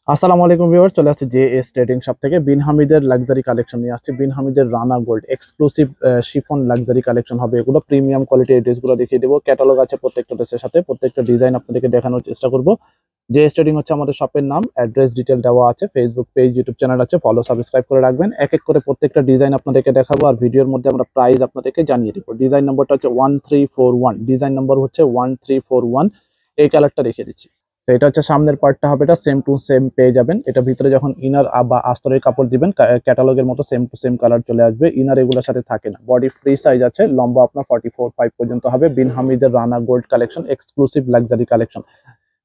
আসসালামু আলাইকুম ভিউয়ার, চলে আসছে জেএস ট্রেডিং শপ থেকে বিন হামিদের লাক্সারি কালেকশন নিয়ে আসছে। বিন হামিদের Rana gold exclusive chiffon luxury collection হবে। এগুলো প্রিমিয়াম কোয়ালিটির ড্রেসগুলো দেখিয়ে দেবো। ক্যাটালগ আছে প্রত্যেকটা ড্রেসের সাথে, প্রত্যেকটা ডিজাইন আপনাদেরকে দেখানোর চেষ্টা করব। জেএস ট্রেডিং হচ্ছে আমাদের শপের নাম, অ্যাড্রেস ডিটেল দেওয়া আছে, ফেসবুক পেজ, ইউটিউব চ্যানেল আছে, ফলো সাবস্ক্রাইব করে রাখবেন। এক এক করে প্রত্যেকটা ডিজাইন আপনাদেরকে দেখাবো, আর ভিডিওর মধ্যে আমরা প্রাইস আপনাদেরকে জানিয়ে দিব। ডিজাইন নম্বরটা হচ্ছে 1341, ডিজাইন নম্বর হচ্ছে 1341। এই কালারটা রেখে দিচ্ছি। তো এটা হচ্ছে সামনের পার্টটা হবে, এটা সেম টু সেম পেয়ে যাবেন। এটা ভিতরে যখন ইনার বা আস্তরের কাপড় দিবেন ক্যাটালগের মতো সেম টু সেম কালার চলে আসবে। ইনার এগুলোর সাথে থাকে না। বডি ফ্রি সাইজ আছে, লম্বা আপনার 44-5 পর্যন্ত হবে। বিন হামিদের Rana gold collection exclusive luxury collection.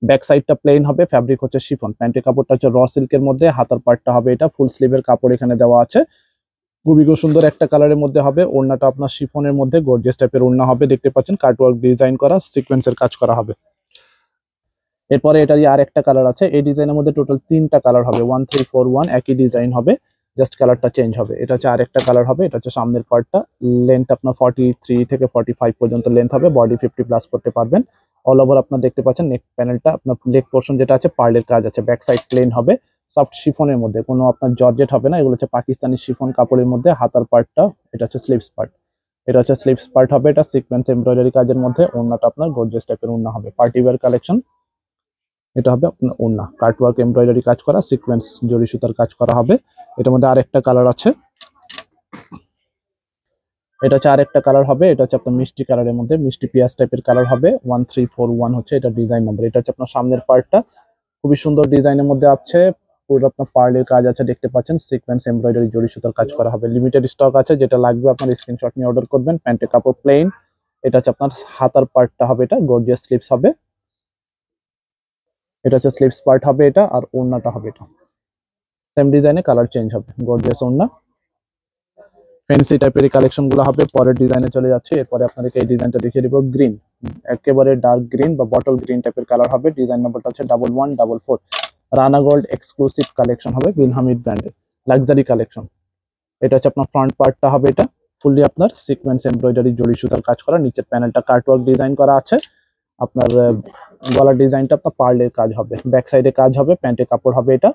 Back সাইডটা প্লেন হবে, ফ্যাব্রিক হচ্ছে শিফন। প্যান্টের কাপড়টা হচ্ছে র সিল্কের মধ্যে, হাতার পার্টটা হবে এটা ফুল স্লিভের কাপড় এখানে দেওয়া আছে। খুবই সুন্দর একটা কালারের মধ্যে হবে। ওড়নাটা আপনার শিফনের মধ্যে গর্জিয়াস টাইপের ওড়না হবে, দেখতে পাচ্ছেন কাটওয়ার্ক ডিজাইন করা, সিকোয়েন্সের কাজ করা হবে। এরপরে এটারই আর একটা কালার আছে। এই ডিজাইনের মধ্যে টোটাল তিনটা কালার হবে, 1341 একই ডিজাইন হবে, জাস্ট কালারটা চেঞ্জ হবে। এটা হচ্ছে আরেকটা কালার হবে। এটা হচ্ছে সামনের পার্টটা, লেন্থ আপনার 43 থেকে 45 পর্যন্ত লেন্থ হবে, বডি 50 প্লাস করতে পারবেন। অল ওভার আপনার দেখতে পাচ্ছেন নেক প্যানেলটা, আপনার লেগ পোর্শন যেটা আছে পার্লের কাজ আছে, ব্যাক সাইড প্লেন হবে, সফট শিফনের মধ্যে, কোনো আপনার জর্জেট হবে না। এগুলো হচ্ছে পাকিস্তানি শিফন কাপড়ের মধ্যে। হাতার পার্টটা এটা হচ্ছে স্লিভস পার্ট, এটা হচ্ছে স্লিভস পার্ট হবে। এটা সিকোয়েন্স এমব্রয়ডারি কাজের মধ্যে, ওড়নাটা আপনার গর্জিয়াস টাইপের ওড়না হবে, পার্টি ওয়্যার কালেকশন। এটা হবে আপনার ওড়না, কাটওয়ার্ক এমব্রয়ডারি কাজ করা, সিকোয়েন্স জরি সুতার কাজ করা হবে। এটার মধ্যে আরেকটা কালার আছে, এটা হচ্ছে আরেকটা কালার হবে। এটা হচ্ছে আপনার মিষ্টি কালারের মধ্যে, মিষ্টি পিঁয়াজ টাইপের কালার হবে। 1341 হচ্ছে এটা ডিজাইন নাম্বার। এটা হচ্ছে আপনার সামনের পার্টটা, খুবই সুন্দর ডিজাইনের মধ্যে আছে। পুরো আপনার পার্লের কাজ আছে, দেখতে পাচ্ছেন সিকোয়েন্স এমব্রয়ডারি জরি সুতার কাজ করা হবে। লিমিটেড স্টক আছে, যেটা লাগবে আপনার স্ক্রিনশট নিয়ে অর্ডার করবেন। প্যান্টের কাপড় প্লেন। এটা হচ্ছে আপনার হাতার পার্টটা হবে, এটা গর্জিয়াস স্লিভস হবে। এটা হচ্ছে স্লিভস পার্ট হবে এটা, আর ওড়নাটা হবে এটা সেম ডিজাইনে, কালার চেঞ্জ হবে, গর্জিয়াস ওড়না। ফ্যান্সি টাইপের এই কালেকশন গুলো হবে। পরের ডিজাইনে চলে যাচ্ছে। এরপরে আপনাদেরকে এই ডিজাইনটা দেখিয়ে দিব, গ্রিন, একেবারে ডার্ক গ্রিন বা বটল গ্রিন টাইপের কালার হবে। ডিজাইন নাম্বারটা হচ্ছে 1144। রানা গোল্ড এক্সক্লুসিভ কালেকশন হবে, বিন হামিদ ব্র্যান্ডের লাক্সারি কালেকশন। এটা হচ্ছে আপনার ফ্রন্ট পার্টটা হবে, এটা ফুললি আপনার সিকোয়েন্স এমব্রয়ডারি জরি সুতার কাজ করা। নিচের প্যানেলটা কাটওয়ার্ক ডিজাইন করা আছে। আপনার গলার ডিজাইনটা আপনার পার্লের কাজ হবে, ব্যাক সাইডে কাজ হবে, প্যান্টের কাপড় হবে এটা।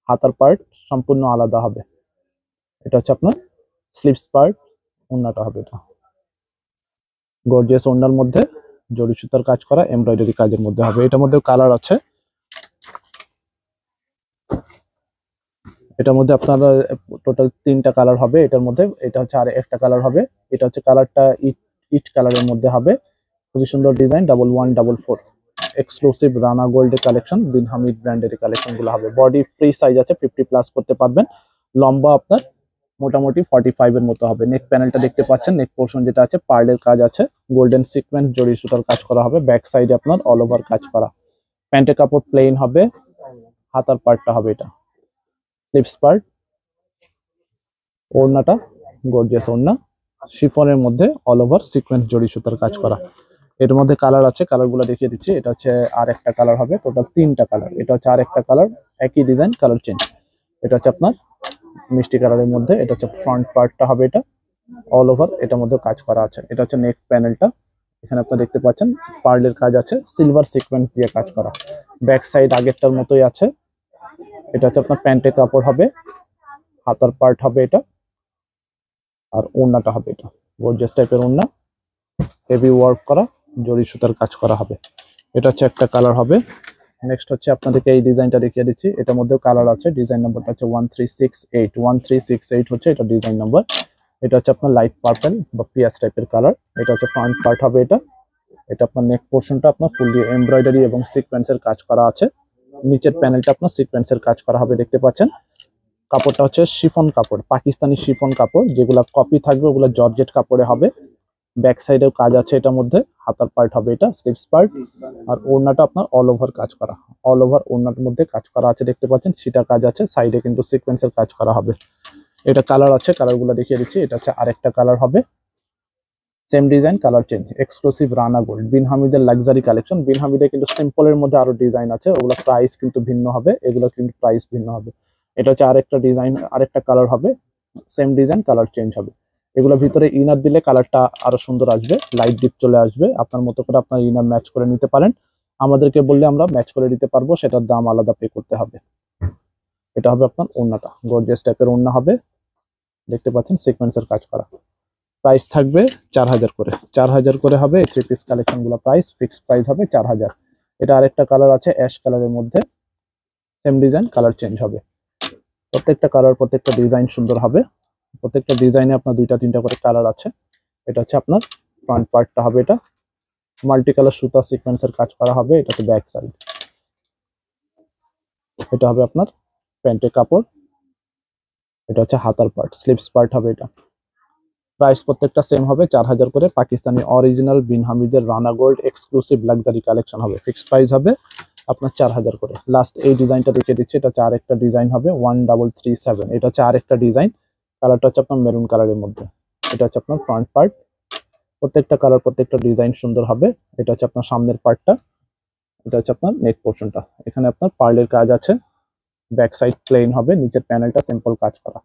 হাতার পার্ট সম্পূর্ণ আলাদা হবে। এটা হচ্ছে আপনার স্লিভস পার্ট, ওড়নাটা হবে এটা গর্জিয়াস ওড়নার মধ্যে জরি সুতার কাজ করা, এমব্রয়ডারি কাজের মধ্যে হবে। এটার মধ্যে কালার আছে। এটার মধ্যে আপনার টোটাল তিনটা কালার হবে। এটার মধ্যে এটা হচ্ছে আর একটা কালার হবে। এটা হচ্ছে কালারটা ইট ইট কালারের মধ্যে হবে। খুবই সুন্দর ডিজাইন, 1144 এক্সক্লুসিভ রানা গোল্ডের কালেকশন, বিন হামিদ ব্র্যান্ডের কালেকশন গুলো হবে। বডি ফ্রি সাইজ আছে, 50 প্লাস করতে পারবেন। লম্বা আপনার মোটামুটি 45 এর মতো হবে। নেক প্যানেলটা দেখতে পাচ্ছেন, নেক পোর্শন যেটা আছে পার্লের কাজ আছে, গোল্ডেন সিকোয়েন্স জরি সুতার কাজ করা হবে। ব্যাক সাইডে আপনার অল ওভার কাজ করা। প্যান্টের কাপড় প্লেন হবে, হাতার পার্টটা হবে এটা স্লিভস পার্ট। ওড়নাটা গর্জিয়াস ওড়না, শিফনের মধ্যে অল ওভার সিকোয়েন্স জরি সুতার কাজ করা। এর মধ্যে কালার আছে, কালার গুলো দেখিয়ে দিচ্ছি। এটা হচ্ছে আর একটা কালার হবে, টোটাল তিনটা কালার। এটা হচ্ছে আর একটা কালার, একই ডিজাইন, কালার চেঞ্জ। এটা হচ্ছে আপনার মিষ্টি কালারের মধ্যে। এটা হচ্ছে ফ্রন্ট পার্টটা হবে, এটা অল ওভার এটার মধ্যে কাজ করা আছে। এটা হচ্ছে নেক প্যানেলটা, এখানে আপনারা দেখতে পাচ্ছেন পার্লের কাজ আছে, সিলভার সিকোয়েন্স দিয়ে কাজ করা। ব্যাক সাইড আগেরটার মতোই আছে। এটা হচ্ছে আপনার প্যান্টের কাপড় হবে, হাতার পার্ট হবে এটা, আর ওড়নাটা হবে এটা গর্জিয়াস টাইপের ওড়না, হেভি ওয়ার্ক করা, জরি সুতার কাজ করা হবে। এটা হচ্ছে একটা কালার হবে। নেক্সট হচ্ছে আপনাদেরকে এই ডিজাইনটা দেখিয়ে দিচ্ছি। এটার মধ্যেও কালার আছে। ডিজাইন নাম্বারটা হচ্ছে 1368 হচ্ছে এটা ডিজাইন নাম্বার। এটা হচ্ছে আপনার লাইট পার্পল বা পিয়াজ টাইপের কালার। এটা হচ্ছে ফ্রন্ট পার্ট হবে এটা। এটা আপনার নেক পোর্শনটা আপনার ফুললি এমব্রয়ডারি এবং সিকোয়েন্সের কাজ করা আছে। নিচের প্যানেলটা আপনার সিকোয়েন্সের কাজ করা হবে, দেখতে পাচ্ছেন। কাপড়টা হচ্ছে শিফন কাপড়, পাকিস্তানি শিফন কাপড়, যেগুলা কপি থাকবে ওগুলা জর্জেট কাপড়ে হবে। ব্যাক সাইডেও কাজ আছে এটার মধ্যে, হাতার পার্ট হবে এটা স্লিভস পার্ট, আর ওড়নাটা আপনার অল ওভার কাজ করা, অল ওভার ওড়নার মধ্যে কাজ করা আছে, দেখতে পাচ্ছেন। সেটা কাজ আছে, সাইডে কিন্তু সিকোয়েন্সের কাজ করা হবে। এটা কালার আছে, কালারগুলো দেখিয়ে দিচ্ছি। এটা হচ্ছে আরেকটা কালার হবে, same design, colour change. Exclusive Rana gold, Bin হামিদের লাক্সারি কালেকশন। বিন হামিদের কিন্তু সিম্পলের মধ্যে আরো ডিজাইন আছে, ওগুলো প্রাইস কিন্তু ভিন্ন হবে, এগুলো কিন্তু প্রাইস ভিন্ন হবে। এটা হচ্ছে আরেকটা ডিজাইন, আরেকটা কালার হবে, সেম ডিজাইন, কালার চেঞ্জ হবে। এগুলো ভিতরে ইনার দিলে কালারটা আরো সুন্দর আসবে, লাইট ডিপ চলে আসবে। আপনার মতো করে আপনার ইনার ম্যাচ করে নিতে পারেন। আমাদেরকে বললে আমরা ম্যাচ করে দিতে পারবো, সেটার দাম আলাদা পে করতে হবে। এটা হবে আপনার ওড়নাটা, গর্জিয়াস টাইপের ওড়না হবে, দেখতে পাচ্ছেন সিকোয়েন্সের কাজ করা। প্রাইস থাকবে 4000 করে, 4000 করে হবে এই 3 পিস কালেকশন গুলো। প্রাইস ফিক্সড প্রাইস হবে 4000। এটা আরেকটা কালার আছে অ্যাশ কালারের মধ্যে, সেম ডিজাইন, কালার চেঞ্জ হবে। প্রত্যেকটা কালার প্রত্যেকটা ডিজাইন সুন্দর হবে, প্রত্যেকটা ডিজাইনে আপনার 2টা 3টা করে কালার আছে। এটা হচ্ছে আপনার ফ্রন্ট পার্টটা হবে, এটা মাল্টি কালার সুতা সিকোয়েন্সের কাজ করা হবে, এটা হচ্ছে ব্যাক সাইড। এটা হবে আপনার প্যান্টের কাপড়, এটা হচ্ছে হাতার পার্ট, স্লিভস পার্ট হবে এটা। প্রাইস প্রত্যেকটা সেম হবে 4000 করে। পাকিস্তানি অরিজিনাল বিন হামিদের Rana gold exclusive luxury collection হবে, ফিক্সড প্রাইস হবে আপনার 4000 করে। লাস্ট এই ডিজাইনটা দেখিয়ে দিচ্ছি, এটা হচ্ছে আরেকটা ডিজাইন হবে 1337। এটা হচ্ছে আরেকটা ডিজাইন, কালারটা হচ্ছে আপনার মেরুন কালারের মধ্যে। এটা হচ্ছে আপনার ফ্রন্ট পার্ট, প্রত্যেকটা কালার প্রত্যেকটা ডিজাইন সুন্দর হবে। এটা হচ্ছে আপনার সামনের পার্টটা, এটা হচ্ছে আপনার নেক পোর্শনটা। এখানে আপনার পার্লের কাজ আছে, ব্যাক সাইড প্লেন হবে, নিচের প্যানেলটা সিম্পল কাজ করা।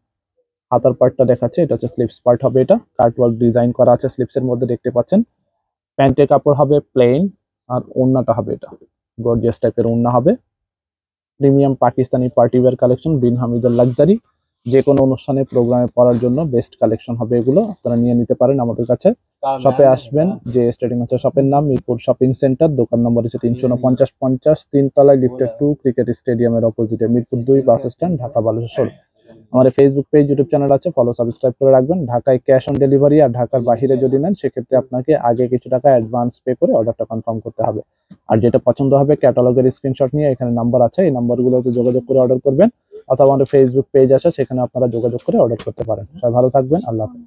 হাতার পার্টটা দেখাচ্ছে, এটা হচ্ছে স্লিভস পার্ট হবে, এটা কাটওয়ার্ক ডিজাইন করা আছে স্লিভসের মধ্যে, দেখতে পাচ্ছেন। প্যান্টের কাপড় হবে প্লেন, আর ওড়নাটা হবে এটা গর্জিয়াস টাইপের ওড়না হবে। প্রিমিয়াম পাকিস্তানি পার্টিওয়্যার কালেকশন, বিন হামিদের লাক্সারি। যে কোনো অনুষ্ঠানে প্রোগ্রামে পরার জন্য বেস্ট কালেকশন হবে এগুলো, আপনারা নিয়ে নিতে পারেন আমাদের কাছে। শপে আসবেন, যে স্টেডিয়াম হচ্ছে শপের নাম মিরপুর শপিং সেন্টার, দোকান নম্বর হচ্ছে 349-50, 3 তলায়, লিফটেড 2, ক্রিকেট স্টেডিয়ামের অপোজিটে, মিরপুর 2 বাস স্ট্যান্ড, ঢাকা 1200। আমাদের ফেসবুক পেজ ইউটিউব চ্যানেল আছে, ফলো সাবস্ক্রাইব করে রাখবেন। ঢাকায় ক্যাশ অন ডেলিভারি, আর ঢাকার বাইরে যদি নেন সেক্ষেত্রে আপনাকে আগে কিছু টাকা অ্যাডভান্স পে করে অর্ডারটা কনফার্ম করতে হবে। আর যেটা পছন্দ হবে ক্যাটালগের স্ক্রিনশট নিয়ে এখানে নাম্বার আছে, এই নাম্বারগুলোতে যোগাযোগ করে অর্ডার করবেন, অথবা আমাদের ফেসবুক পেজ আছে সেখানে আপনারা যোগাযোগ করে অর্ডার করতে পারেন। সবাই ভালো থাকবেন, আল্লাহ হাফেজ।